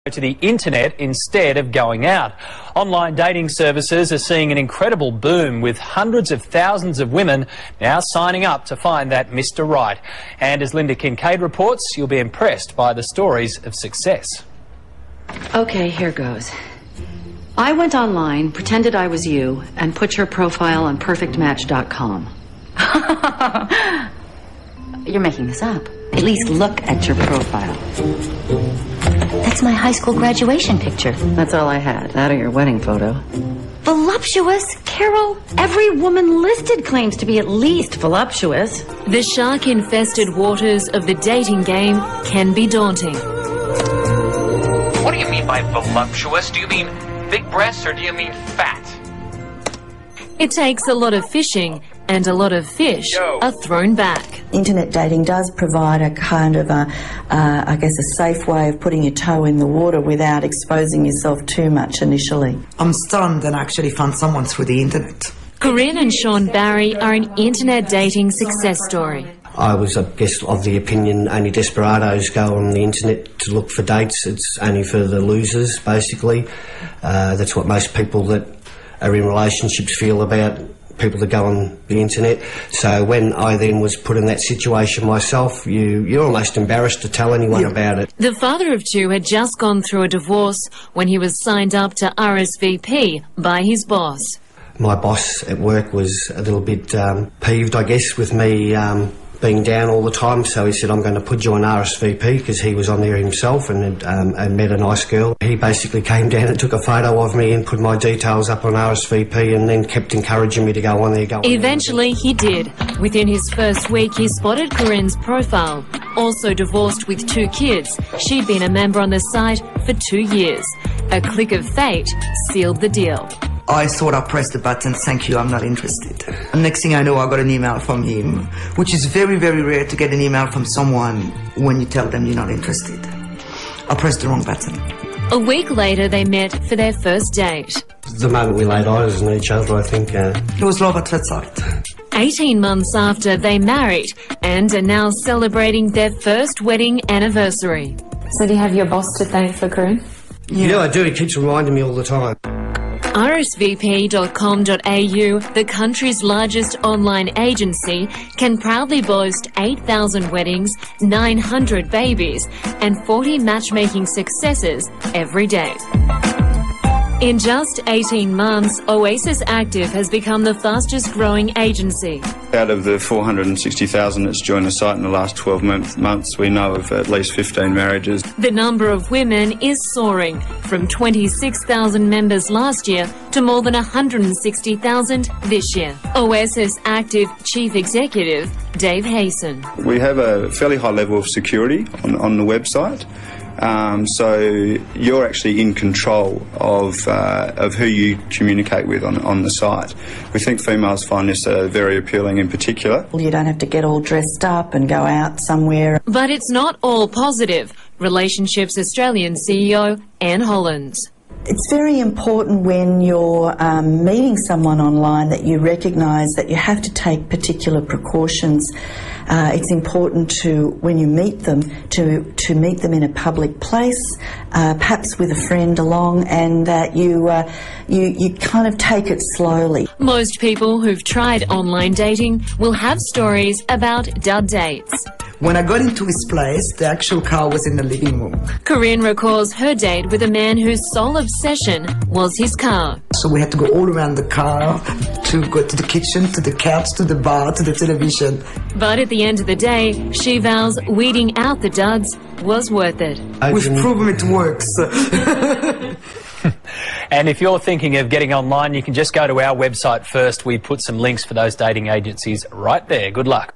to the internet instead of going out. Online dating services are seeing an incredible boom, with hundreds of thousands of women now signing up to find that Mr. Right. And as Linda Kincaid reports, you'll be impressed by the stories of success. Okay, here goes. I went online, pretended I was you, and put your profile on perfectmatch.com. You're making this up. At least look at your profile. That's my high school graduation picture. That's all I had. That or your wedding photo. Voluptuous? Carol, every woman listed claims to be at least voluptuous. The shark-infested waters of the dating game can be daunting. What do you mean by voluptuous? Do you mean big breasts or do you mean fat? It takes a lot of fishing, and a lot of fish are thrown back. Internet dating does provide a kind of I guess a safe way of putting your toe in the water without exposing yourself too much initially. I'm stunned that I actually found someone through the internet. Karine and Shaun Barry are an internet dating success story. I was, I guess, of the opinion only desperados go on the internet to look for dates. It's only for the losers, basically. That's what most people that are in relationships feel about people that go on the internet. So when I then was put in that situation myself, you're almost embarrassed to tell anyone about it. The father of two had just gone through a divorce when he was signed up to RSVP by his boss. My boss at work was a little bit peeved, I guess, with me being down all the time, so he said, I'm going to put you on RSVP, because he was on there himself and met a nice girl. He basically came down and took a photo of me and put my details up on RSVP and then kept encouraging me to go on there, Eventually he did. Within his first week he spotted Karine's profile. Also divorced with 2 kids, she'd been a member on the site for 2 years. A click of fate sealed the deal. I thought I pressed the button, thank you, I'm not interested. And next thing I know, I got an email from him, which is very, very rare to get an email from someone when you tell them you're not interested. I pressed the wrong button. A week later, they met for their first date. The moment we laid eyes on each other, I think... It was love at first sight. 18 months after, they married and are now celebrating their first wedding anniversary. So do you have your boss to thank for Karine? Yeah, I do. He keeps reminding me all the time. RSVP.com.au, the country's largest online agency, can proudly boast 8,000 weddings, 900 babies, and 40 matchmaking successes every day. In just 18 months, Oasis Active has become the fastest growing agency. Out of the 460,000 that's joined the site in the last 12 months, we know of at least 15 marriages. The number of women is soaring, from 26,000 members last year to more than 160,000 this year. Oasis Active Chief Executive Dave Hayson. We have a fairly high level of security on the website. So you're actually in control of who you communicate with on the site. We think females find this very appealing in particular. You don't have to get all dressed up and go out somewhere. But it's not all positive. Relationships Australian CEO Anne Hollands. It's very important when you're meeting someone online that you recognise that you have to take particular precautions. It's important to, when you meet them, to meet them in a public place, perhaps with a friend along, and that you kind of take it slowly. Most people who've tried online dating will have stories about dud dates. When I got into his place, the actual car was in the living room. Karine recalls her date with a man whose sole obsession was his car. So we had to go all around the car, to go to the kitchen, to the couch, to the bar, to the television. But at the end of the day, she vows weeding out the duds was worth it. We've proven it works. And if you're thinking of getting online, you can just go to our website first. We put some links for those dating agencies right there. Good luck.